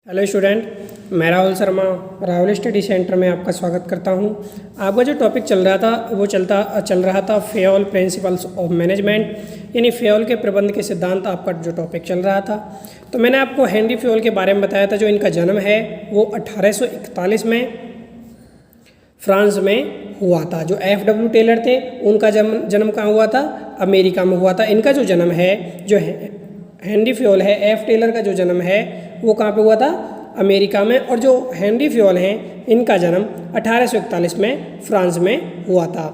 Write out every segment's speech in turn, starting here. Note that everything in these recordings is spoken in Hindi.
हेलो स्टूडेंट, मैं राहुल शर्मा राहुल स्टडी सेंटर में आपका स्वागत करता हूं। आपका जो टॉपिक चल रहा था वो चल रहा था फेयोल प्रिंसिपल्स ऑफ मैनेजमेंट, यानी फेयोल के प्रबंध के सिद्धांत। आपका जो टॉपिक चल रहा था तो मैंने आपको हेनरी फेयोल के बारे में बताया था। जो इनका जन्म है वो 1841 में फ्रांस में हुआ था। जो F.W. टेलर थे उनका जन्म कहाँ हुआ था? अमेरिका में हुआ था। इनका जो जन्म है, जो हेनरी फेयोल है, F. टेलर का जो जन्म है वो कहाँ पे हुआ था? अमेरिका में। और जो हेनरी फेयोल हैं इनका जन्म 1841 में फ्रांस में हुआ था।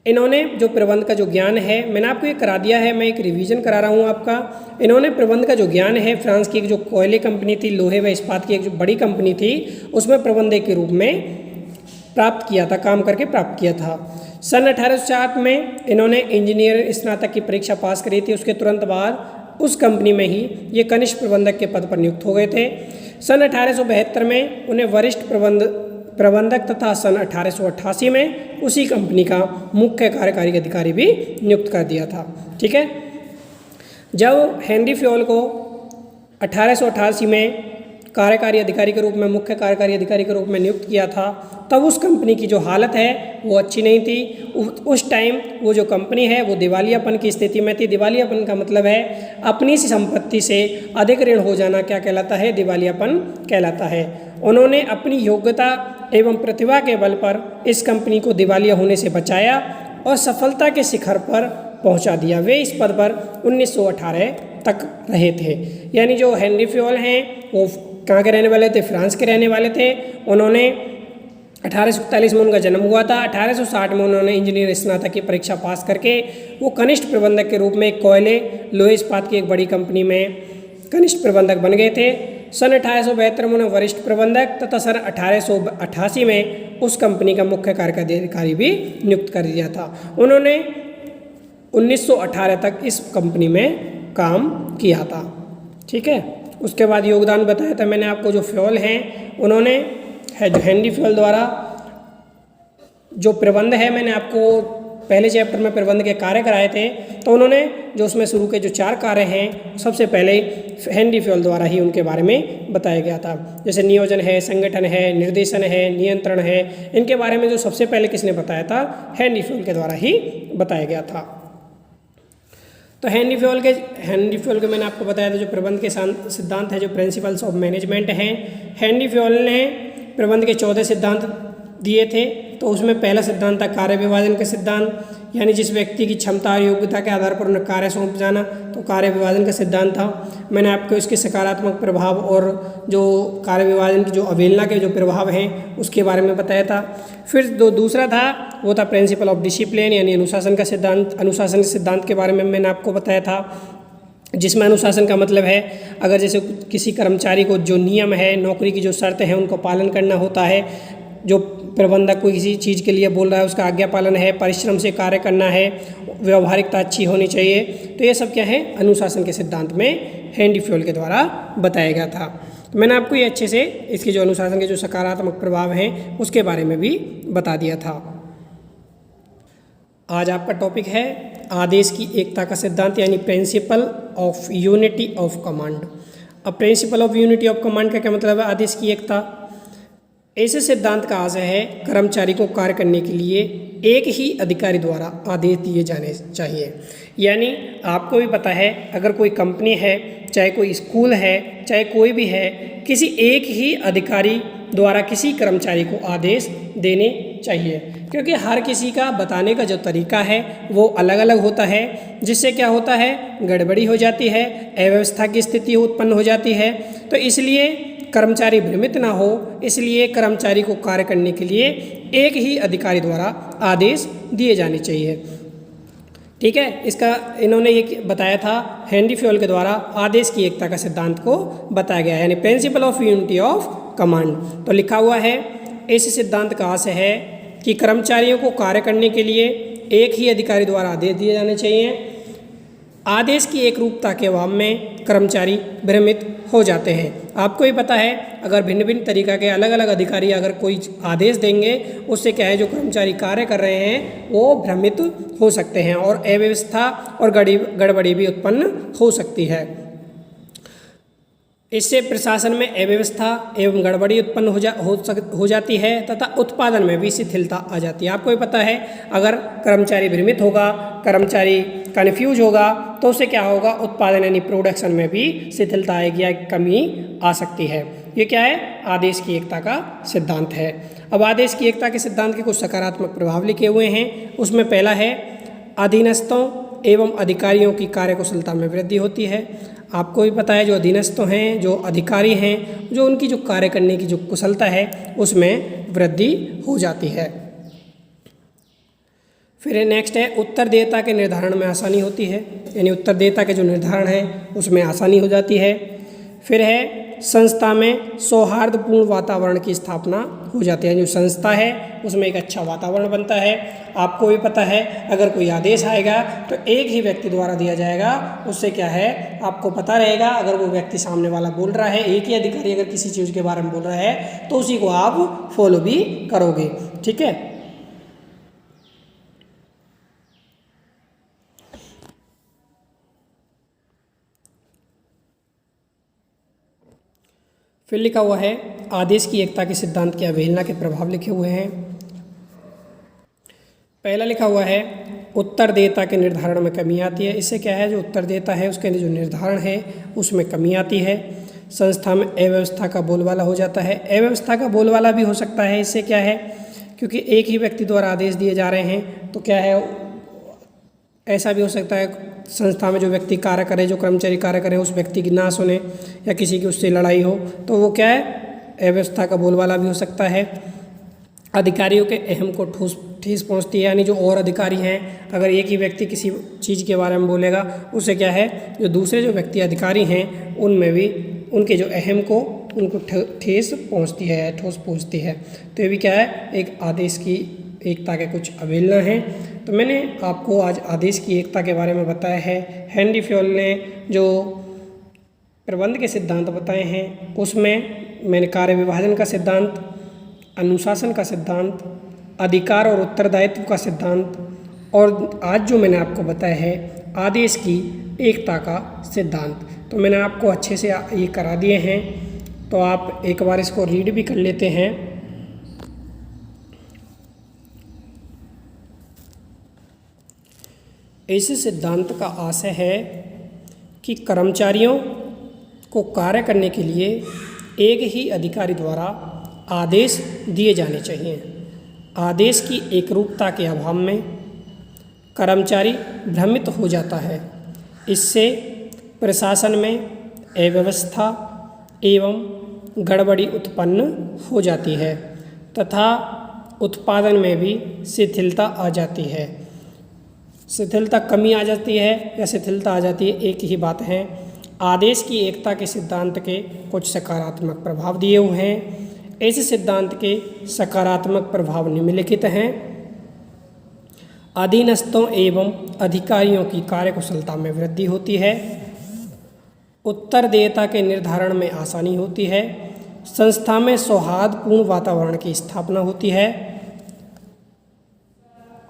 इन्होंने जो प्रबंध का जो ज्ञान है, मैंने आपको ये करा दिया है, मैं एक रिवीजन करा रहा हूँ आपका। इन्होंने प्रबंध का जो ज्ञान है, फ्रांस की एक जो कोयले कंपनी थी, लोहे व इस्पात की एक जो बड़ी कंपनी थी, उसमें प्रबंधक के रूप में प्राप्त किया था, काम करके प्राप्त किया था। सन 1860 में इन्होंने इंजीनियर स्नातक की परीक्षा पास करी थी। उसके तुरंत बाद उस कंपनी में ही ये कनिष्ठ प्रबंधक के पद पर नियुक्त हो गए थे। सन 1872 में उन्हें वरिष्ठ प्रबंधक तथा सन 1888 में उसी कंपनी का मुख्य कार्यकारी अधिकारी भी नियुक्त कर दिया था। ठीक है, जब हेनरी फेयोल को 1888 में कार्यकारी अधिकारी के रूप में, मुख्य कार्यकारी अधिकारी के रूप में नियुक्त किया था, तब उस कंपनी की जो हालत है वो अच्छी नहीं थी। उस टाइम वो जो कंपनी है वो दिवालियापन की स्थिति में थी। दिवालियापन का मतलब है अपनी सी संपत्ति से अधिक ऋण हो जाना। क्या कहलाता है? दिवालियापन कहलाता है। उन्होंने अपनी योग्यता एवं प्रतिभा के बल पर इस कंपनी को दिवालिया होने से बचाया और सफलता के शिखर पर पहुंचा दिया। वे इस पद पर 1918 तक रहे थे। यानी जो हेनरी फेयोल हैं वो कहाँ के रहने वाले थे? फ्रांस के रहने वाले थे। उन्होंने 1841 में उनका जन्म हुआ था। 1860 में उन्होंने इंजीनियर स्नातक की परीक्षा पास करके वो कनिष्ठ प्रबंधक के रूप में कोयले लोहे इस्पात की एक बड़ी कंपनी में कनिष्ठ प्रबंधक बन गए थे। सन 1872 में उन्हें वरिष्ठ प्रबंधक तथा सन 1888 में उस कंपनी का मुख्य कार्यकारी अधिकारी भी नियुक्त कर दिया था। उन्होंने 1918 तक इस कंपनी में काम किया था। ठीक है, उसके बाद योगदान बताया था मैंने आपको। जो फेयोल हैं उन्होंने जो हेनरी फेयोल द्वारा जो प्रबंध है, मैंने आपको पहले चैप्टर में प्रबंध के कार्य कराए थे, तो उन्होंने जो उसमें शुरू के जो 4 कार्य हैं, सबसे पहले हेनरी फेयोल द्वारा ही उनके बारे में बताया गया था। जैसे नियोजन है, संगठन है, निर्देशन है, नियंत्रण है। इनके बारे में जो सबसे पहले किसने बताया था? हेनरी फेयोल के द्वारा ही बताया गया था। तो हेनरी फेयोल के मैंने आपको बताया था जो प्रबंध के सिद्धांत है, जो प्रिंसिपल्स ऑफ मैनेजमेंट हैं। हेनरी फेयोल ने प्रबंध के 14 सिद्धांत दिए थे। तो उसमें पहला सिद्धांत था कार्य विभाजन का सिद्धांत, यानी जिस व्यक्ति की क्षमता और योग्यता के आधार पर उन्हें कार्य सौंप जाना, तो कार्य विभाजन का सिद्धांत था। मैंने आपको इसके सकारात्मक प्रभाव और जो कार्य विभाजन की जो अवहेलना के जो प्रभाव हैं उसके बारे में बताया था। फिर दूसरा था वो था प्रिंसिपल ऑफ डिसिप्लिन, यानी अनुशासन का सिद्धांत। अनुशासन के सिद्धांत के बारे में मैंने आपको बताया था, जिसमें अनुशासन का मतलब है अगर जैसे किसी कर्मचारी को जो नियम है, नौकरी की जो शर्त है, उनको पालन करना होता है। जो प्रबंधक को किसी चीज़ के लिए बोल रहा है उसका आज्ञा पालन है, परिश्रम से कार्य करना है, व्यवहारिकता अच्छी होनी चाहिए। तो ये सब क्या है? अनुशासन के सिद्धांत में हेनरी फेयोल के द्वारा बताया गया था। तो मैंने आपको ये अच्छे से इसके जो अनुशासन के जो सकारात्मक प्रभाव हैं उसके बारे में भी बता दिया था। आज आपका टॉपिक है आदेश की एकता का सिद्धांत, यानी principle of unity of command. अब principle of unity of command का क्या मतलब है? आदेश की एकता। ऐसे सिद्धांत का आशय है कर्मचारी को कार्य करने के लिए एक ही अधिकारी द्वारा आदेश दिए जाने चाहिए। यानी आपको भी पता है अगर कोई कंपनी है, चाहे कोई स्कूल है, चाहे कोई भी है, किसी एक ही अधिकारी द्वारा किसी कर्मचारी को आदेश देने चाहिए, क्योंकि हर किसी का बताने का जो तरीका है वो अलग अलग होता है। जिससे क्या होता है? गड़बड़ी हो जाती है, अव्यवस्था की स्थिति उत्पन्न हो जाती है। तो इसलिए कर्मचारी भ्रमित ना हो, इसलिए कर्मचारी को कार्य करने के लिए एक ही अधिकारी द्वारा आदेश दिए जाने चाहिए। ठीक है, इसका इन्होंने ये बताया था हेनरी फेयोल के द्वारा आदेश की एकता का सिद्धांत को बताया गया है, यानी principle of unity of command. तो लिखा हुआ है इस सिद्धांत का आशय है कि कर्मचारियों को कार्य करने के लिए एक ही अधिकारी द्वारा आदेश दिए जाने चाहिए। आदेश की एक रूपता के अभाव में कर्मचारी भ्रमित हो जाते हैं। आपको ही पता है अगर भिन्न भिन्न तरीक़ा के अलग अलग अधिकारी अगर कोई आदेश देंगे, उससे क्या है जो कर्मचारी कार्य कर रहे हैं वो भ्रमित हो सकते हैं और अव्यवस्था और गड़बड़ी भी उत्पन्न हो सकती है। इससे प्रशासन में अव्यवस्था एवं गड़बड़ी उत्पन्न हो जाती है तथा उत्पादन में भी शिथिलता आ जाती है। आपको ये पता है, अगर कर्मचारी भ्रमित होगा, कर्मचारी कन्फ्यूज होगा, तो उससे क्या होगा, उत्पादन यानी प्रोडक्शन में भी शिथिलता आएगी या कमी आ सकती है। ये क्या है, आदेश की एकता का सिद्धांत है। अब आदेश की एकता के सिद्धांत के कुछ सकारात्मक प्रभाव लिखे हुए हैं। उसमें पहला है, अधीनस्थों एवं अधिकारियों की कार्यकुशलता में वृद्धि होती है। आपको भी पता है, जो अधीनस्थ हैं, जो अधिकारी हैं, जो उनकी जो कार्य करने की जो कुशलता है उसमें वृद्धि हो जाती है। फिर नेक्स्ट है, उत्तरदेयता के निर्धारण में आसानी होती है, यानी उत्तरदेयता के जो निर्धारण है उसमें आसानी हो जाती है। फिर है, संस्था में सौहार्दपूर्ण वातावरण की स्थापना हो जाती है। जो संस्था है उसमें एक अच्छा वातावरण बनता है। आपको भी पता है, अगर कोई आदेश आएगा तो एक ही व्यक्ति द्वारा दिया जाएगा। उससे क्या है, आपको पता रहेगा, अगर वो व्यक्ति सामने वाला बोल रहा है, एक ही अधिकारी अगर किसी चीज़ के बारे में बोल रहा है तो उसी को आप फॉलो भी करोगे। ठीक है। फिर लिखा हुआ है, आदेश की एकता के सिद्धांत की अवहेलना के प्रभाव लिखे हुए हैं। पहला लिखा हुआ है, उत्तरदेयता के निर्धारण में कमी आती है। इससे क्या है, जो उत्तरदेयता है उसके जो निर्धारण है उसमें कमी आती है। संस्था में अव्यवस्था का बोलबाला हो जाता है। अव्यवस्था का बोलबाला भी हो सकता है। इससे क्या है, क्योंकि एक ही व्यक्ति द्वारा आदेश दिए जा रहे हैं तो क्या है, ऐसा भी हो सकता है संस्था में जो व्यक्ति कार्य करे, जो कर्मचारी कार्य करे, उस व्यक्ति की ना सुने या किसी की उससे लड़ाई हो, तो वो क्या है, अव्यवस्था का बोलबाला भी हो सकता है। अधिकारियों के अहम को ठेस पहुंचती है, यानी जो और अधिकारी हैं, अगर एक ही व्यक्ति किसी चीज़ के बारे में बोलेगा, उससे क्या है, जो दूसरे जो व्यक्ति अधिकारी हैं उनमें भी उनके जो अहम को उनको ठेस पहुंचती है, ठोस पहुंचती है। तो ये भी क्या है, एक आदेश की एकता के कुछ अवहेलना हैं। तो मैंने आपको आज आदेश की एकता के बारे में बताया है। हेनरी फ्योल ने जो प्रबंध के सिद्धांत बताए हैं उसमें मैंने कार्य विभाजन का सिद्धांत, अनुशासन का सिद्धांत, अधिकार और उत्तरदायित्व का सिद्धांत, और आज जो मैंने आपको बताया है आदेश की एकता का सिद्धांत, तो मैंने आपको अच्छे से ये करा दिए हैं। तो आप एक बार इसको रीड भी कर लेते हैं। इस सिद्धांत का आशय है कि कर्मचारियों को कार्य करने के लिए एक ही अधिकारी द्वारा आदेश दिए जाने चाहिए। आदेश की एकरूपता के अभाव में कर्मचारी भ्रमित हो जाता है। इससे प्रशासन में अव्यवस्था एवं गड़बड़ी उत्पन्न हो जाती है तथा उत्पादन में भी शिथिलता आ जाती है। शिथिलता, कमी आ जाती है या शिथिलता आ जाती है, एक ही बात है। आदेश की एकता के सिद्धांत के कुछ सकारात्मक प्रभाव दिए हुए हैं। इस सिद्धांत के सकारात्मक प्रभाव निम्नलिखित हैं। अधीनस्थों एवं अधिकारियों की कार्यकुशलता में वृद्धि होती है। उत्तरदेयता के निर्धारण में आसानी होती है। संस्था में सौहार्दपूर्ण वातावरण की स्थापना होती है।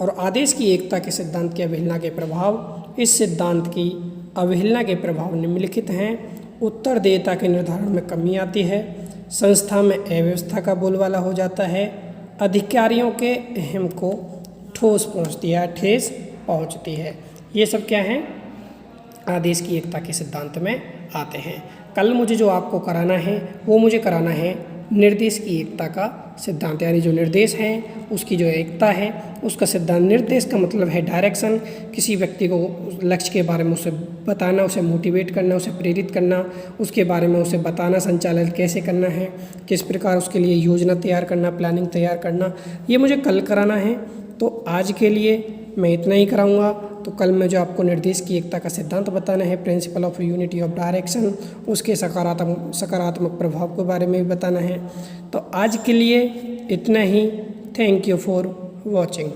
और आदेश की एकता के सिद्धांत की अवहेलना के प्रभाव, इस सिद्धांत की अवहेलना के प्रभाव निम्नलिखित हैं। उत्तरदेयता के निर्धारण में कमी आती है। संस्था में अव्यवस्था का बोलबाला हो जाता है। अधिकारियों के अहम को ठोस पहुंचती है, ठेस पहुंचती है। ये सब क्या हैं, आदेश की एकता के सिद्धांत में आते हैं। कल मुझे जो आपको कराना है वो मुझे कराना है निर्देश की एकता का सिद्धांत, यानी जो निर्देश हैं उसकी जो एकता है उसका सिद्धांत। निर्देश का मतलब है डायरेक्शन, किसी व्यक्ति को लक्ष्य के बारे में उसे बताना, उसे मोटिवेट करना, उसे प्रेरित करना, उसके बारे में उसे बताना, संचालन कैसे करना है, किस प्रकार उसके लिए योजना तैयार करना, प्लानिंग तैयार करना। ये मुझे कल कराना है। तो आज के लिए मैं इतना ही कराऊंगा। तो कल मैं जो आपको निर्देश की एकता का सिद्धांत बताना है, principal of unity of direction, उसके सकारात्मक प्रभाव के बारे में भी बताना है। तो आज के लिए इतना ही। Thank you for watching.